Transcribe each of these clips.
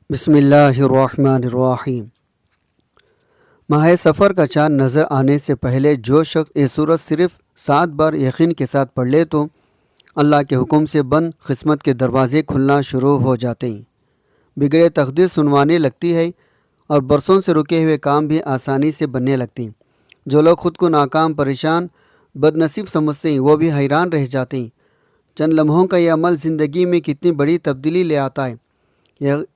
بسم اللہ الرحمن الرحیم۔ ماہ سفر کا چاند نظر آنے سے پہلے جو شخص یہ سورت صرف 7 بار یقین کے ساتھ پڑھ لے تو اللہ کے حکم سے بند قسمت کے دروازے کھلنا شروع ہو جاتے ہیں، بگڑے تقدیر سنوانے لگتی ہے اور برسوں سے رکے ہوئے کام بھی آسانی سے بننے لگتے ہیں۔ جو لوگ خود کو ناکام، پریشان، بد نصیب سمجھتے ہیں وہ بھی حیران رہ جاتے ہیں۔ چند لمحوں کا یہ عمل زندگی میں کتنی بڑی تبدیلی لے آتا ہے۔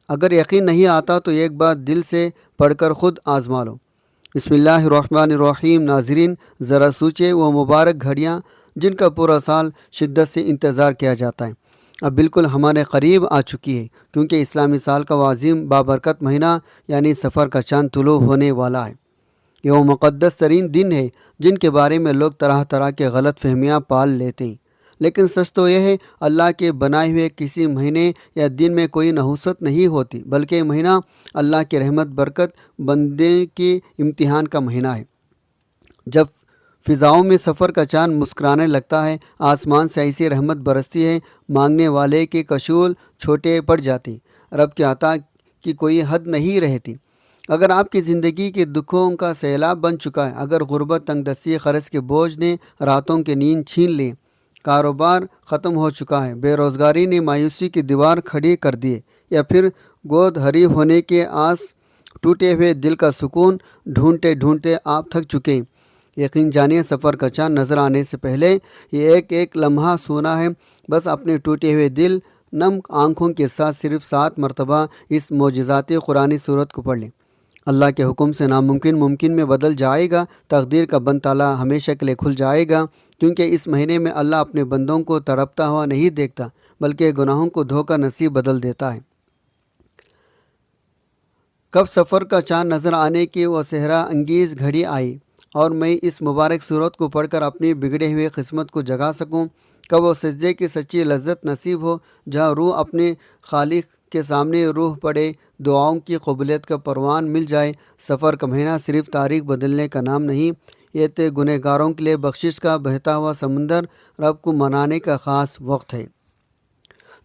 اگر یقین نہیں آتا تو ایک بار دل سے پڑھ کر خود آزما لو۔ بسم اللہ الرحمن الرحیم۔ ناظرین، ذرا سوچیں، وہ مبارک گھڑیاں جن کا پورا سال شدت سے انتظار کیا جاتا ہے اب بالکل ہمارے قریب آ چکی ہے، کیونکہ اسلامی سال کا وہ عظیم بابرکت مہینہ یعنی سفر کا چاند طلوع ہونے والا ہے۔ یہ وہ مقدس ترین دن ہے جن کے بارے میں لوگ طرح طرح کے غلط فہمیاں پال لیتے ہیں، لیکن سچ تو یہ ہے اللہ کے بنائے ہوئے کسی مہینے یا دن میں کوئی نحوست نہیں ہوتی، بلکہ یہ مہینہ اللہ کی رحمت برکت بندے کے امتحان کا مہینہ ہے۔ جب فضاؤں میں سفر کا چاند مسکرانے لگتا ہے، آسمان سے ایسی رحمت برستی ہے، مانگنے والے کے کشول چھوٹے پڑ جاتے، رب کے عطا کی کوئی حد نہیں رہتی۔ اگر آپ کی زندگی کے دکھوں کا سیلاب بن چکا ہے، اگر غربت، تنگ دستی، قرض کے بوجھ نے راتوں کی نیند چھین لی، کاروبار ختم ہو چکا ہے، بے روزگاری نے مایوسی کی دیوار کھڑی کر دی، یا پھر گود ہری ہونے کے آس، ٹوٹے ہوئے دل کا سکون ڈھونڈتے ڈھونڈتے آپ تھک چکے، یقین جانیے سفر کا چاند نظر آنے سے پہلے یہ ایک ایک لمحہ سونا ہے۔ بس اپنے ٹوٹے ہوئے دل، نم آنکھوں کے ساتھ صرف 7 مرتبہ اس معجزاتی قرآنی سورت کو پڑھ لیں۔ اللہ کے حکم سے ناممکن ممکن میں بدل جائے گا، تقدیر کا بند تالا ہمیشہ کے لیے کھل جائے گا، کیونکہ اس مہینے میں اللہ اپنے بندوں کو تڑپتا ہوا نہیں دیکھتا، بلکہ گناہوں کو دھوکہ نصیب بدل دیتا ہے۔ کب سفر کا چاند نظر آنے کی وہ صحرا انگیز گھڑی آئی اور میں اس مبارک صورت کو پڑھ کر اپنی بگڑے ہوئے قسمت کو جگا سکوں، کب وہ سجدے کی سچی لذت نصیب ہو جہاں روح اپنے خالق کے سامنے روح پڑے، دعاؤں کی قبولیت کا پروان مل جائے۔ سفر کا مہینہ صرف تاریخ بدلنے کا نام نہیں، یہ تو گنہگاروں کے لیے بخشش کا بہتا ہوا سمندر، رب کو منانے کا خاص وقت ہے۔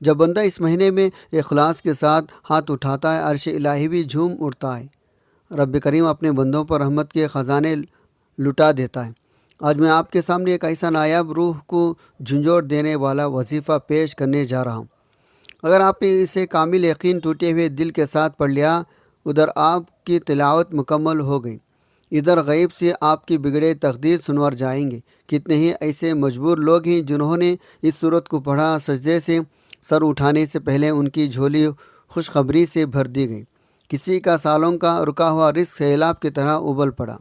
جب بندہ اس مہینے میں اخلاص کے ساتھ ہاتھ اٹھاتا ہے، عرش الہی بھی جھوم اٹھتا ہے، رب کریم اپنے بندوں پر رحمت کے خزانے لٹا دیتا ہے۔ آج میں آپ کے سامنے ایک ایسا نایاب، روح کو جھنجھوڑ دینے والا وظیفہ پیش کرنے جا رہا ہوں۔ اگر آپ نے اسے کامل یقین، ٹوٹے ہوئے دل کے ساتھ پڑھ لیا، ادھر آپ کی تلاوت مکمل ہو گئی، ادھر غیب سے آپ کی بگڑے تقدیر سنور جائیں گے۔ کتنے ہی ایسے مجبور لوگ ہیں جنہوں نے اس صورت کو پڑھا، سجدے سے سر اٹھانے سے پہلے ان کی جھولی خوشخبری سے بھر دی گئی، کسی کا سالوں کا رکا ہوا رزق سیلاب کی طرح ابل پڑا۔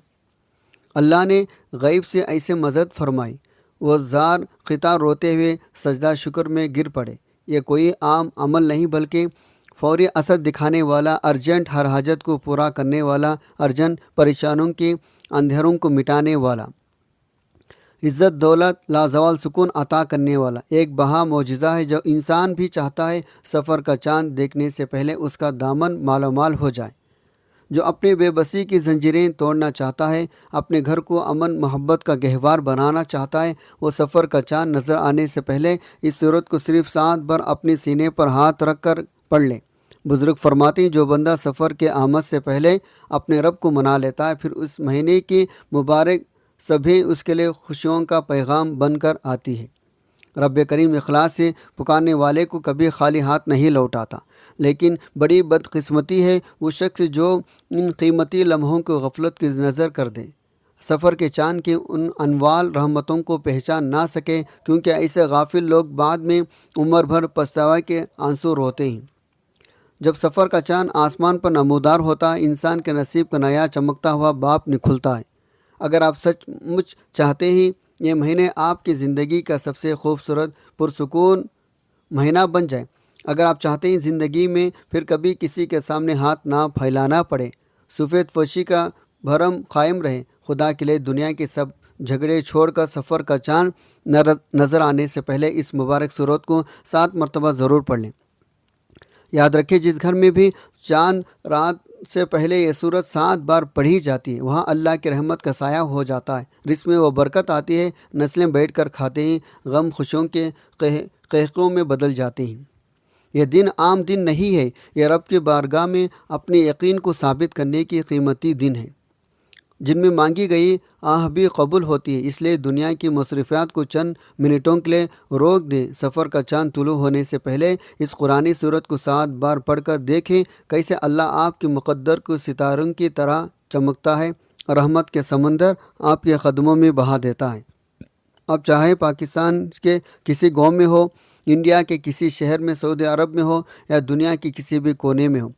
اللہ نے غیب سے ایسے مدد فرمائی، وہ زار قطار روتے ہوئے سجدہ شکر میں گر پڑے۔ یہ کوئی عام عمل نہیں، بلکہ فوری اثر دکھانے والا، ارجنٹ ہر حاجت کو پورا کرنے والا، ارجنٹ پریشانوں کے اندھیروں کو مٹانے والا، عزت دولت لازوال سکون عطا کرنے والا ایک بہا معجزہ ہے جو انسان بھی چاہتا ہے سفر کا چاند دیکھنے سے پہلے اس کا دامن مالو مال ہو جائے۔ جو اپنی بے بسی کی زنجیریں توڑنا چاہتا ہے، اپنے گھر کو امن محبت کا گہوار بنانا چاہتا ہے، وہ سفر کا چاند نظر آنے سے پہلے اس صورت کو صرف 7 بار اپنے سینے پر ہاتھ رکھ کر پڑھ لے۔ بزرگ فرماتے ہیں جو بندہ سفر کے آمد سے پہلے اپنے رب کو منا لیتا ہے، پھر اس مہینے کی مبارک سبھی اس کے لیے خوشیوں کا پیغام بن کر آتی ہے۔ رب کریم اخلاص سے پکارنے والے کو کبھی خالی ہاتھ نہیں لوٹاتا، لیکن بڑی بدقسمتی ہے وہ شخص جو ان قیمتی لمحوں کو غفلت کی نظر کر دے، سفر کے چاند کی ان انوال رحمتوں کو پہچان نہ سکے، کیونکہ ایسے غافل لوگ بعد میں عمر بھر پچھتاوا کے آنسو روتے ہیں۔ جب سفر کا چاند آسمان پر نمودار ہوتا ہے، انسان کے نصیب کا نیا چمکتا ہوا باب کھلتا ہے۔ اگر آپ سچ مچ چاہتے ہیں یہ مہینے آپ کی زندگی کا سب سے خوبصورت پرسکون مہینہ بن جائے، اگر آپ چاہتے ہیں زندگی میں پھر کبھی کسی کے سامنے ہاتھ نہ پھیلانا پڑے، سفید پوشی کا بھرم قائم رہے، خدا کے لیے دنیا کے سب جھگڑے چھوڑ کر سفر کا چاند نظر آنے سے پہلے اس مبارک صورت کو 7 مرتبہ ضرور پڑھ لیں۔ یاد رکھیں جس گھر میں بھی چاند رات سے پہلے یہ صورت 7 بار پڑھی جاتی ہے، وہاں اللہ کی رحمت کا سایہ ہو جاتا ہے، رزق میں وہ برکت آتی ہے، نسلیں بیٹھ کر کھاتے ہیں، غم خوشیوں کے قہقوں میں بدل جاتے ہیں۔ یہ دن عام دن نہیں ہے، یہ رب کی بارگاہ میں اپنے یقین کو ثابت کرنے کی قیمتی دن ہے، جن میں مانگی گئی آہ بھی قبول ہوتی ہے۔ اس لیے دنیا کی مصروفیات کو چند منٹوں کے لیے روک دیں، سفر کا چاند طلوع ہونے سے پہلے اس قرآنی صورت کو 7 بار پڑھ کر دیکھیں کیسے اللہ آپ کے مقدر کو ستاروں کی طرح چمکتا ہے، رحمت کے سمندر آپ کے قدموں میں بہا دیتا ہے۔ اب چاہے پاکستان کے کسی گاؤں میں ہو، انڈیا کے کسی شہر میں، سعودی عرب میں ہو یا دنیا کے کسی بھی کونے میں ہو،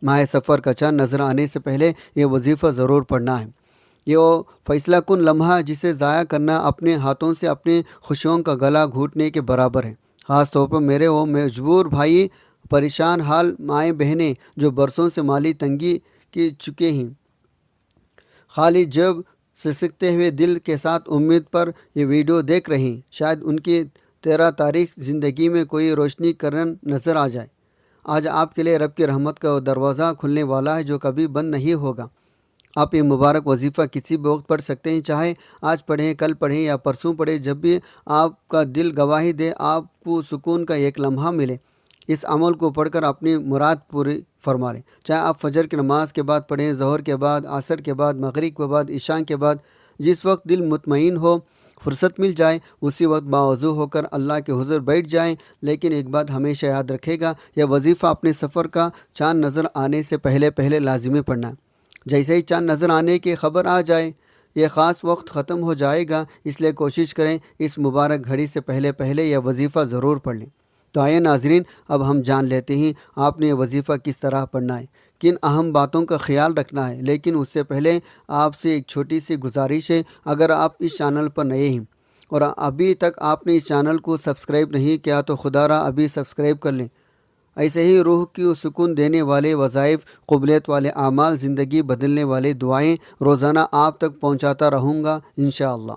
ماہ سفر کا چاند نظر آنے سے پہلے یہ وظیفہ ضرور پڑھنا ہے۔ یہ وہ فیصلہ کن لمحہ جسے ضائع کرنا اپنے ہاتھوں سے اپنی خوشیوں کا گلا گھونٹنے کے برابر ہے۔ خاص طور پر میرے وہ مجبور بھائی، پریشان حال مائیں بہنیں جو برسوں سے مالی تنگی کی چکے ہیں، خالی جب سسکتے ہوئے دل کے ساتھ امید پر یہ ویڈیو دیکھ رہے ہیں، شاید ان کی 13 تاریخ زندگی میں کوئی روشنی کرن نظر آ جائے۔ آج آپ کے لیے رب کی رحمت کا دروازہ کھلنے والا ہے جو کبھی بند نہیں ہوگا۔ آپ یہ مبارک وظیفہ کسی بھی وقت پڑھ سکتے ہیں، چاہے آج پڑھیں، کل پڑھیں یا پرسوں پڑھیں، جب بھی آپ کا دل گواہی دے، آپ کو سکون کا ایک لمحہ ملے، اس عمل کو پڑھ کر اپنی مراد پوری فرما لیں۔ چاہے آپ فجر کی نماز کے بعد پڑھیں، ظہر کے بعد، عصر کے بعد، مغرب کے بعد، عشاء کے بعد، جس وقت دل مطمئن ہو، فرصت مل جائے، اسی وقت باوضو ہو کر اللہ کے حضور بیٹھ جائیں۔ لیکن ایک بات ہمیشہ یاد رکھے گا، یہ وظیفہ اپنے سفر کا چاند نظر آنے سے پہلے لازمی پڑھنا ہے۔ جیسے ہی چاند نظر آنے کی خبر آ جائے، یہ خاص وقت ختم ہو جائے گا، اس لیے کوشش کریں اس مبارک گھڑی سے پہلے یہ وظیفہ ضرور پڑھ لیں۔ تو آئے ناظرین، اب ہم جان لیتے ہیں آپ نے یہ وظیفہ کس طرح پڑھنا ہے، کن اہم باتوں کا خیال رکھنا ہے۔ لیکن اس سے پہلے آپ سے ایک چھوٹی سی گزارش ہے، اگر آپ اس چینل پر نئے ہیں اور ابھی تک آپ نے اس چینل کو سبسکرائب نہیں کیا تو خدا را ابھی سبسکرائب کر لیں۔ ایسے ہی روح کی سکون دینے والے وظائف، قبولیت والے اعمال، زندگی بدلنے والے دعائیں روزانہ آپ تک پہنچاتا رہوں گا انشاءاللہ۔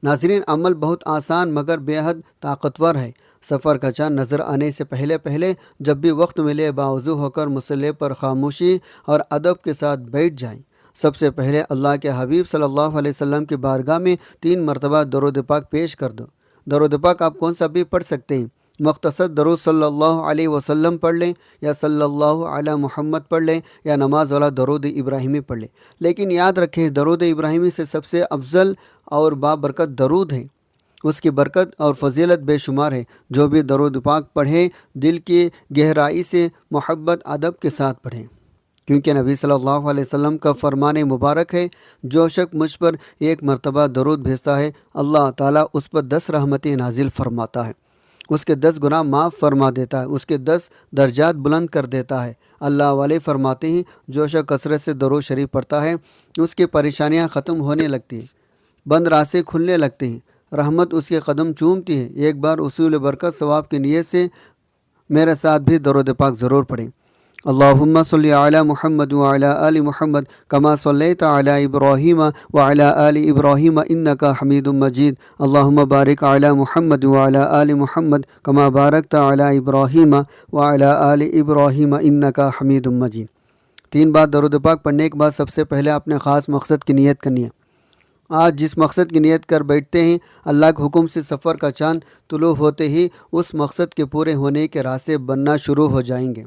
ناظرین، عمل بہت آسان مگر بے حد طاقتور ہے۔ سفر کا چاند نظر آنے سے پہلے جب بھی وقت ملے باوضو ہو کر مصلی پر خاموشی اور ادب کے ساتھ بیٹھ جائیں۔ سب سے پہلے اللہ کے حبیب صلی اللہ علیہ وسلم کی بارگاہ میں 3 مرتبہ درود پاک پیش کر دو۔ درود پاک آپ کون سا بھی پڑھ سکتے ہیں، مختصر درود صلی اللہ علیہ وسلم پڑھ لیں یا صلی اللہ علی محمد پڑھ لیں یا نماز والا درود ابراہیمی پڑھ لیں۔ لیکن یاد رکھیں، درود ابراہیمی سے سب سے افضل اور بابرکت درود ہے، اس کی برکت اور فضیلت بے شمار ہے۔ جو بھی درود پاک پڑھیں دل کی گہرائی سے محبت ادب کے ساتھ پڑھیں، کیونکہ نبی صلی اللہ علیہ وسلم کا فرمان مبارک ہے، جو شخص مجھ پر 1 مرتبہ درود بھیجتا ہے، اللہ تعالیٰ اس پر 10 رحمتیں نازل فرماتا ہے، اس کے 10 گناہ معاف فرما دیتا ہے، اس کے 10 درجات بلند کر دیتا ہے۔ اللہ والے فرماتے ہیں، جو شخص کثرت سے درود شریف پڑھتا ہے، اس کی پریشانیاں ختم ہونے لگتی ہیں، بند راستے کھلنے لگتے ہیں، رحمت اس کے قدم چومتی ہے۔ ایک بار اصول برکت ثواب کی نیت سے میرے ساتھ بھی درود پاک ضرور پڑھیں۔ اللہم صلی علی محمد وعلی آل محمد کما صلیت علی ابراہیم وعلی آل ابراہیم انک حمید مجید۔ اللہم بارک علی محمد وعلی آل محمد کما بارکت علی ابراہیم وعلی آل ابراہیم انک حمید مجید۔ 3 بار درود پاک پڑھنے کے بعد سب سے پہلے اپنے خاص مقصد کی نیت کرنی ہے۔ آج جس مقصد کی نیت کر بیٹھتے ہیں، اللہ کے حکم سے سفر کا چاند طلوع ہوتے ہی اس مقصد کے پورے ہونے کے راستے بننا شروع ہو جائیں گے۔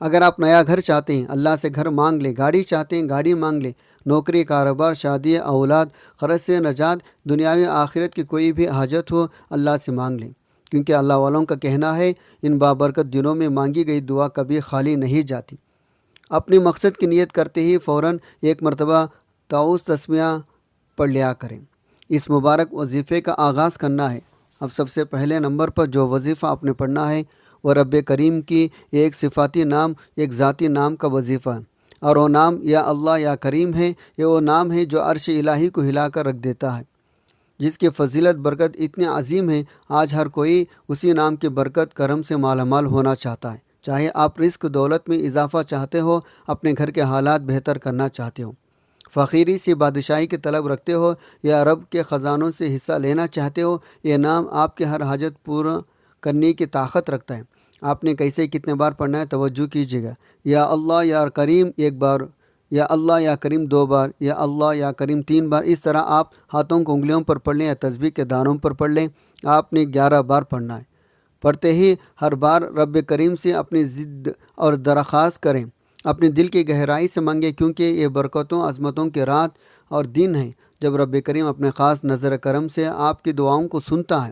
اگر آپ نیا گھر چاہتے ہیں، اللہ سے گھر مانگ لیں، گاڑی چاہتے ہیں، گاڑی مانگ لیں، نوکری، کاروبار، شادی، اولاد، قرض سے نجات، دنیاوی آخرت کی کوئی بھی حاجت ہو، اللہ سے مانگ لیں، کیونکہ اللہ والوں کا کہنا ہے ان بابرکت دنوں میں مانگی گئی دعا کبھی خالی نہیں جاتی۔ اپنے مقصد کی نیت کرتے ہی فوراً 1 مرتبہ تعوذ تسمیہ پڑھ لیا کریں۔ اس مبارک وظیفے کا آغاز کرنا ہے۔ اب سب سے پہلے نمبر پر جو وظیفہ آپ نے پڑھنا ہے وہ رب کریم کی ایک صفاتی نام، ایک ذاتی نام کا وظیفہ ہے، اور وہ نام یا اللہ یا کریم ہے۔ یہ وہ نام ہے جو عرش الہی کو ہلا کر رکھ دیتا ہے، جس کی فضیلت برکت اتنی عظیم ہے۔ آج ہر کوئی اسی نام کی برکت کرم سے مالا مال ہونا چاہتا ہے، چاہے آپ رزق دولت میں اضافہ چاہتے ہو، اپنے گھر کے حالات بہتر کرنا چاہتے ہو، فقیری سے بادشاہی کی طلب رکھتے ہو یا رب کے خزانوں سے حصہ لینا چاہتے ہو، یہ نام آپ کے ہر حاجت پورا کرنے کی طاقت رکھتا ہے۔ آپ نے کیسے کتنے بار پڑھنا ہے توجہ کیجیے گا۔ یا اللہ یا کریم 1 بار، یا اللہ یا کریم 2 بار، یا اللہ یا کریم 3 بار۔ اس طرح آپ ہاتھوں کو انگلیوں پر پڑھ لیں یا تسبیح کے دانوں پر پڑھ لیں۔ آپ نے 11 بار پڑھنا ہے۔ پڑھتے ہی ہر بار رب کریم سے اپنی ضد اور درخواست کریں، اپنے دل کی گہرائی سے مانگیں، کیونکہ یہ برکتوں عظمتوں کی رات اور دن ہے جب رب کریم اپنے خاص نظر کرم سے آپ کی دعاؤں کو سنتا ہے۔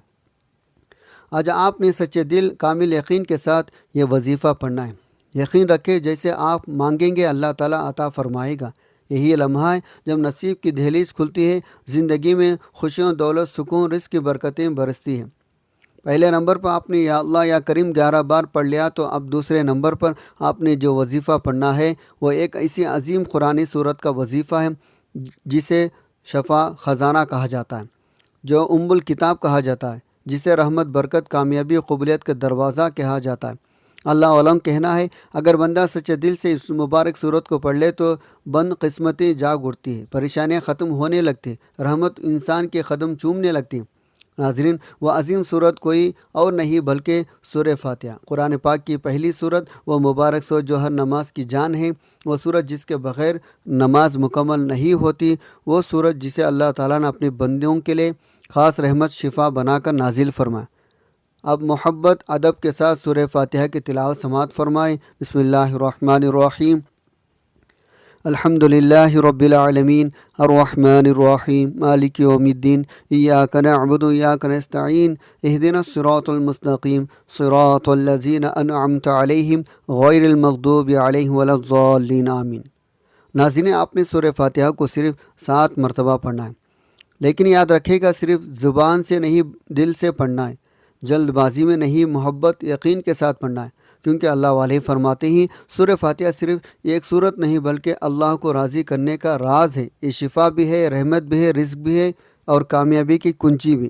آج آپ نے سچے دل کامل یقین کے ساتھ یہ وظیفہ پڑھنا ہے۔ یقین رکھیں جیسے آپ مانگیں گے اللہ تعالیٰ عطا فرمائے گا۔ یہی لمحہ ہے جب نصیب کی دہلیز کھلتی ہے، زندگی میں خوشیوں، دولت، سکون، رزق کی برکتیں برستی ہیں۔ پہلے نمبر پر آپ نے یا اللہ یا کریم 11 بار پڑھ لیا، تو اب دوسرے نمبر پر آپ نے جو وظیفہ پڑھنا ہے وہ ایک ایسی عظیم قرآنی صورت کا وظیفہ ہے جسے شفا خزانہ کہا جاتا ہے، جو ام الکتاب کہا جاتا ہے، جسے رحمت، برکت، کامیابی، قبولیت کا دروازہ کہا جاتا ہے۔ اللہ علم کہنا ہے اگر بندہ سچے دل سے اس مبارک صورت کو پڑھ لے تو بند قسمتیں جاگ اٹھتی ہے، پریشانیاں ختم ہونے لگتی، رحمت انسان کے قدم چومنے لگتی۔ ناظرین، وہ عظیم صورت کوئی اور نہیں بلکہ سورہ فاتحہ، قرآن پاک کی پہلی صورت، وہ مبارک صورت جو ہر نماز کی جان ہے، وہ صورت جس کے بغیر نماز مکمل نہیں ہوتی، وہ صورت جسے اللہ تعالیٰ نے اپنے بندوں کے لیے خاص رحمت شفا بنا کر نازل فرمایا۔ اب محبت ادب کے ساتھ سورہ فاتحہ کی تلاوت سماعت فرمائیں۔ بسم اللہ الرحمن الرحیم، الحمد للہ رب العالمین، الرحمن الرحیم، مالک یوم الدین، ایاک نعبد و ایاک نستعین، اہدنا الصراط المستقیم، صراط الذین انعمت علیہم غیر المغضوب علیہم ولا الضالین، آمین۔ ناظرین، آپ نے سورہ فاتحہ کو صرف 7 مرتبہ پڑھنا ہے، لیکن یاد رکھے گا صرف زبان سے نہیں، دل سے پڑھنا ہے، جلد بازی میں نہیں، محبت یقین کے ساتھ پڑھنا ہے، کیونکہ اللہ والے فرماتے ہیں سورہ فاتحہ صرف ایک صورت نہیں بلکہ اللہ کو راضی کرنے کا راز ہے، یہ شفا بھی ہے، رحمت بھی ہے، رزق بھی ہے اور کامیابی کی کنجی بھی۔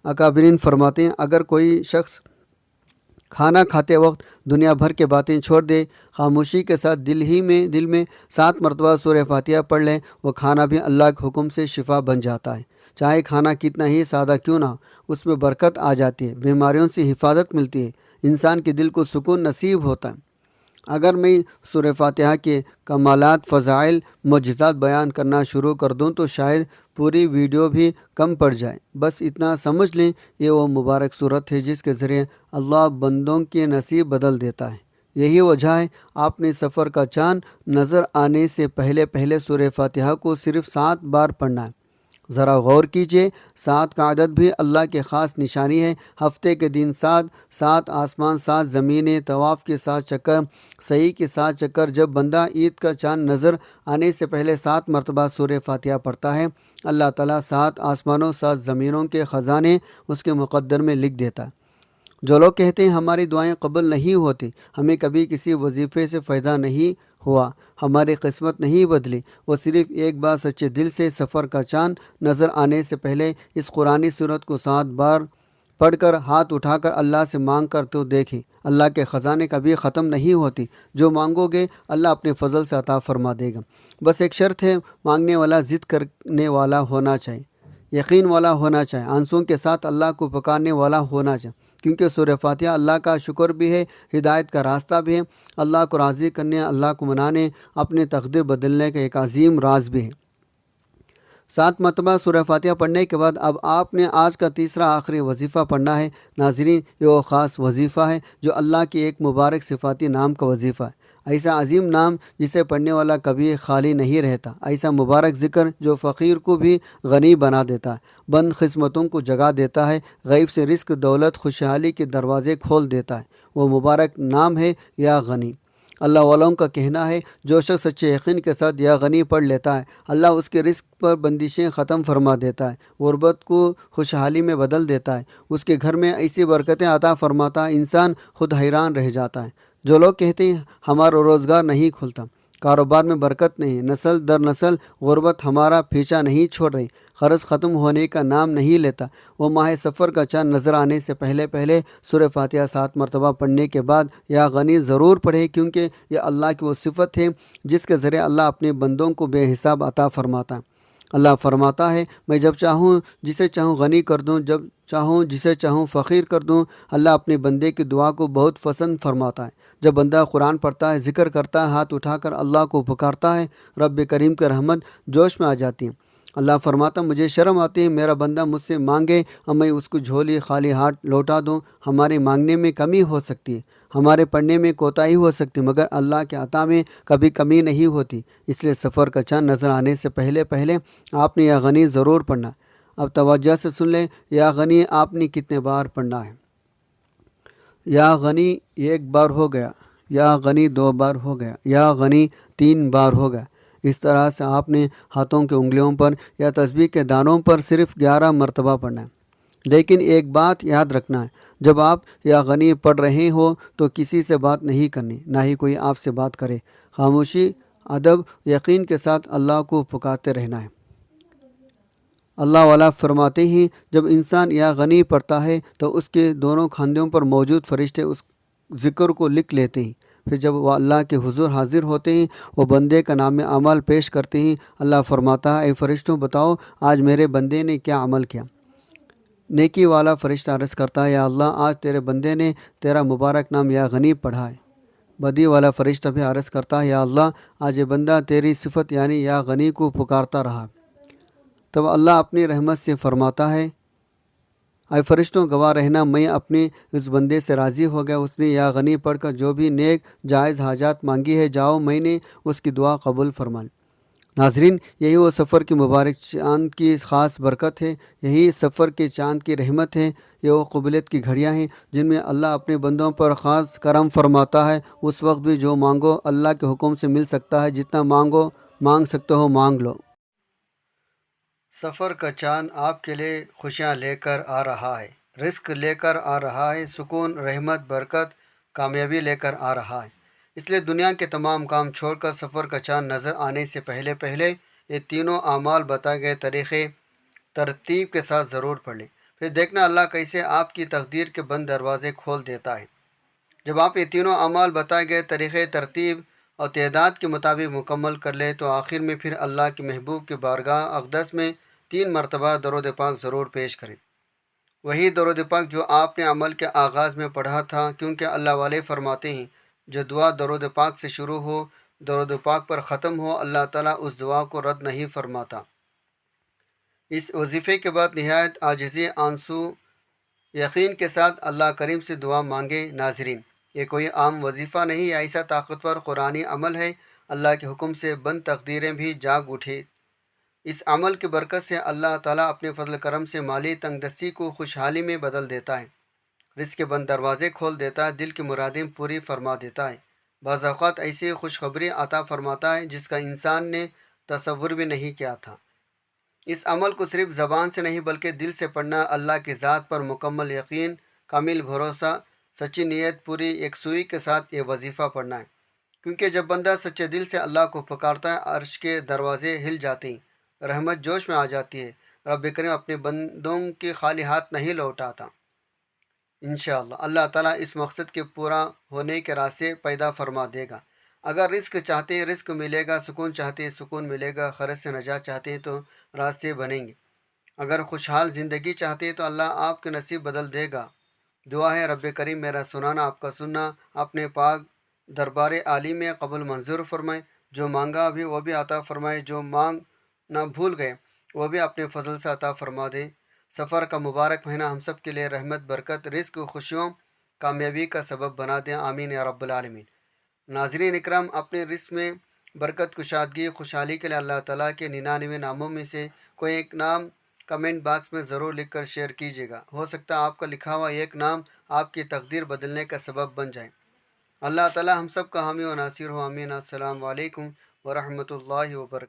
اکابرین فرماتے ہیں اگر کوئی شخص کھانا کھاتے وقت دنیا بھر کے باتیں چھوڑ دے، خاموشی کے ساتھ دل میں 7 مرتبہ سورہ فاتحہ پڑھ لیں، وہ کھانا بھی اللہ کے حکم سے شفا بن جاتا ہے، چاہے کھانا کتنا ہی سادہ کیوں نہ ہو، اس میں برکت آ جاتی ہے، بیماریوں سے حفاظت ملتی ہے، انسان کے دل کو سکون نصیب ہوتا ہے۔ اگر میں سورہ فاتحہ کے کمالات، فضائل، معجزات بیان کرنا شروع کر دوں تو شاید پوری ویڈیو بھی کم پڑ جائے، بس اتنا سمجھ لیں یہ وہ مبارک صورت ہے جس کے ذریعے اللہ بندوں کے نصیب بدل دیتا ہے۔ یہی وجہ ہے آپ نے سفر کا چاند نظر آنے سے پہلے سورہ فاتحہ کو صرف 7 بار پڑھنا ہے۔ ذرا غور کیجئے، 7 کا عدد بھی اللہ کے خاص نشانی ہے۔ ہفتے کے دن 7 آسمان، 7 زمینیں، طواف کے 7 چکر، سعی کے 7 چکر۔ جب بندہ عید کا چاند نظر آنے سے پہلے 7 مرتبہ سورہ فاتحہ پڑھتا ہے، اللہ تعالیٰ 7 آسمانوں، 7 زمینوں کے خزانے اس کے مقدر میں لکھ دیتا ہے۔ جو لوگ کہتے ہیں ہماری دعائیں قبول نہیں ہوتی، ہمیں کبھی کسی وظیفے سے فائدہ نہیں ہوا، ہماری قسمت نہیں بدلی، وہ صرف ایک بار سچے دل سے سفر کا چاند نظر آنے سے پہلے اس قرآنی صورت کو 7 بار پڑھ کر ہاتھ اٹھا کر اللہ سے مانگ کر تو دیکھیں، اللہ کے خزانے کبھی ختم نہیں ہوتی، جو مانگو گے اللہ اپنے فضل سے عطا فرما دے گا۔ بس ایک شرط ہے، مانگنے والا ضد کرنے والا ہونا چاہیے، یقین والا ہونا چاہیے، آنسوؤں کے ساتھ اللہ کو پکارنے والا ہونا چاہیے، کیونکہ سورہ فاتحہ اللہ کا شکر بھی ہے، ہدایت کا راستہ بھی ہے، اللہ کو راضی کرنے، اللہ کو منانے، اپنے تقدیر بدلنے کا ایک عظیم راز بھی ہے۔ 7 مرتبہ سورہ فاتحہ پڑھنے کے بعد اب آپ نے آج کا تیسرا آخری وظیفہ پڑھنا ہے۔ ناظرین، یہ وہ خاص وظیفہ ہے جو اللہ کی ایک مبارک صفاتی نام کا وظیفہ ہے، ایسا عظیم نام جسے پڑھنے والا کبھی خالی نہیں رہتا، ایسا مبارک ذکر جو فقیر کو بھی غنی بنا دیتا ہے، بند قسمتوں کو جگا دیتا ہے، غیب سے رزق، دولت، خوشحالی کے دروازے کھول دیتا ہے، وہ مبارک نام ہے یا غنی۔ اللہ والوں کا کہنا ہے جو شخص سچے یقین کے ساتھ یا غنی پڑھ لیتا ہے، اللہ اس کے رزق پر بندشیں ختم فرما دیتا ہے، غربت کو خوشحالی میں بدل دیتا ہے، اس کے گھر میں ایسی برکتیں عطا فرماتا ہے، انسان خود حیران رہ جاتا ہے۔ جو لوگ کہتے ہیں ہمارا روزگار نہیں کھلتا، کاروبار میں برکت نہیں، نسل در نسل غربت ہمارا پیچھا نہیں چھوڑ رہی، قرض ختم ہونے کا نام نہیں لیتا، وہ ماہ سفر کا چاند نظر آنے سے پہلے سورہ فاتحہ 7 مرتبہ پڑھنے کے بعد یا غنی ضرور پڑھے، کیونکہ یہ اللہ کی وہ صفت ہے جس کے ذریعے اللہ اپنے بندوں کو بے حساب عطا فرماتا ہے۔ اللہ فرماتا ہے میں جب چاہوں جسے چاہوں غنی کر دوں، جب چاہوں جسے چاہوں فقیر کر دوں۔ اللہ اپنے بندے کی دعا کو بہت پسند فرماتا ہے۔ جب بندہ قرآن پڑھتا ہے، ذکر کرتا ہے، ہاتھ اٹھا کر اللہ کو پکارتا ہے، رب کریم کی رحمت جوش میں آ جاتی ہے۔ اللہ فرماتا مجھے شرم آتی ہے میرا بندہ مجھ سے مانگے اور میں اس کو جھولی خالی ہاتھ لوٹا دوں۔ ہمارے مانگنے میں کمی ہو سکتی ہے، ہمارے پڑھنے میں کوتاہی ہو سکتی، مگر اللہ کے عطا میں کبھی کمی نہیں ہوتی۔ اس لیے سفر کا چاند نظر آنے سے پہلے آپ نے یا غنی ضرور پڑھنا۔ اب توجہ سے سن لیں، یا غنی آپ نے کتنے بار پڑھنا ہے؟ یا غنی ایک بار ہو گیا، یا غنی دو بار ہو گیا، یا غنی تین بار ہو گیا۔ اس طرح سے آپ نے ہاتھوں کے انگلیوں پر یا تسبیح کے دانوں پر صرف 11 مرتبہ پڑھنا ہے۔ لیکن ایک بات یاد رکھنا ہے، جب آپ یا غنی پڑھ رہے ہو تو کسی سے بات نہیں کرنی، نہ ہی کوئی آپ سے بات کرے۔ خاموشی، ادب، یقین کے ساتھ اللہ کو پکارتے رہنا ہے۔ اللہ والا فرماتے ہیں جب انسان یا غنی پڑھتا ہے تو اس کے دونوں کھاندوں پر موجود فرشتے اس ذکر کو لکھ لیتے ہیں۔ پھر جب وہ اللہ کے حضور حاضر ہوتے ہیں، وہ بندے کا نام اعمال پیش کرتے ہیں۔ اللہ فرماتا ہے اے فرشتوں بتاؤ آج میرے بندے نے کیا عمل کیا۔ نیکی والا فرشتہ عرض کرتا ہے یا اللہ آج تیرے بندے نے تیرا مبارک نام یا غنی پڑھا ہے۔ بدی والا فرشتہ بھی عرض کرتا ہے یا اللہ آج یہ بندہ تیری صفت یعنی یا غنی کو پکارتا رہا۔ تب اللہ اپنی رحمت سے فرماتا ہے اے فرشتوں گواہ رہنا میں اپنے اس بندے سے راضی ہو گیا، اس نے یا غنی پڑھ کر جو بھی نیک جائز حاجات مانگی ہے، جاؤ میں نے اس کی دعا قبول فرما لی۔ ناظرین، یہی وہ سفر کی مبارک چاند کی خاص برکت ہے، یہی سفر کے چاند کی رحمت ہے، یہ وہ قبولیت کی گھڑیاں ہیں جن میں اللہ اپنے بندوں پر خاص کرم فرماتا ہے۔ اس وقت بھی جو مانگو اللہ کے حکم سے مل سکتا ہے، جتنا مانگ سکتے ہو مانگ لو۔ سفر کا چاند آپ کے لیے خوشیاں لے کر آ رہا ہے، رزق لے کر آ رہا ہے، سکون، رحمت، برکت، کامیابی لے کر آ رہا ہے۔ اس لیے دنیا کے تمام کام چھوڑ کر سفر کا چاند نظر آنے سے پہلے یہ تینوں اعمال بتائے گئے طریقے ترتیب کے ساتھ ضرور پڑھ لیں۔ پھر دیکھنا اللہ کیسے آپ کی تقدیر کے بند دروازے کھول دیتا ہے۔ جب آپ یہ تینوں اعمال بتائے گئے طریقے ترتیب اور تعداد کے مطابق مکمل کر لیں تو آخر میں پھر اللہ کے محبوب کی بارگاہ اقدس میں 3 مرتبہ درود پاک ضرور پیش کریں، وہی درود پاک جو آپ نے عمل کے آغاز میں پڑھا تھا، کیونکہ اللہ والے فرماتے ہیں جو دعا درود پاک سے شروع ہو، درود پاک پر ختم ہو، اللہ تعالیٰ اس دعا کو رد نہیں فرماتا۔ اس وظیفے کے بعد نہایت عاجزی، آنسو، یقین کے ساتھ اللہ کریم سے دعا مانگے۔ ناظرین، یہ کوئی عام وظیفہ نہیں، یہ ایسا طاقتور قرآنی عمل ہے، اللہ کے حکم سے بند تقدیریں بھی جاگ اٹھے۔ اس عمل کی برکت سے اللہ تعالیٰ اپنے فضل کرم سے مالی تنگ دستی کو خوشحالی میں بدل دیتا ہے، رزق کے بند دروازے کھول دیتا ہے، دل کی مرادیں پوری فرما دیتا ہے، بعض اوقات ایسی خوشخبری عطا فرماتا ہے جس کا انسان نے تصور بھی نہیں کیا تھا۔ اس عمل کو صرف زبان سے نہیں بلکہ دل سے پڑھنا، اللہ کی ذات پر مکمل یقین، کامل بھروسہ، سچی نیت، پوری یکسوئی کے ساتھ یہ وظیفہ پڑھنا ہے، کیونکہ جب بندہ سچے دل سے اللہ کو پکارتا ہے عرش کے دروازے ہل جاتے ہیں، رحمت جوش میں آ جاتی ہے، رب کریم اپنے بندوں کی خالی ہاتھ نہیں لوٹاتا۔ انشاءاللہ اللہ تعالیٰ اس مقصد کے پورا ہونے کے راستے پیدا فرما دے گا۔ اگر رزق چاہتے ہیں رزق ملے گا، سکون چاہتے ہیں سکون ملے گا، خرچ سے نجات چاہتے ہیں تو راستے بنیں گے، اگر خوشحال زندگی چاہتے ہیں تو اللہ آپ کے نصیب بدل دے گا۔ دعا ہے رب کریم میرا سنانا آپ کا سننا اپنے پاک دربار عالی میں قبول منظور فرمائے، جو مانگا بھی وہ بھی عطا فرمائے، جو مانگ نہ بھول گئے وہ بھی اپنے فضل سے عطا فرما دے۔ سفر کا مبارک مہینہ ہم سب کے لیے رحمت، برکت، رزق، خوشیوں، کامیابی کا سبب بنا دیں، آمین یا رب العالمین۔ ناظرین اکرام، اپنے رزق میں برکت، کشادگی، خوشحالی کے لیے اللہ تعالیٰ کے 99 ناموں میں سے کوئی ایک نام کمنٹ باکس میں ضرور لکھ کر شیئر کیجیے گا، ہو سکتا ہے آپ کا لکھا ہوا ایک نام آپ کی تقدیر بدلنے کا سبب بن جائے۔ اللہ تعالیٰ ہم سب کا حامی و ناصر ہو، آمین۔ السلام علیکم ورحمۃ اللہ وبرکاتہ۔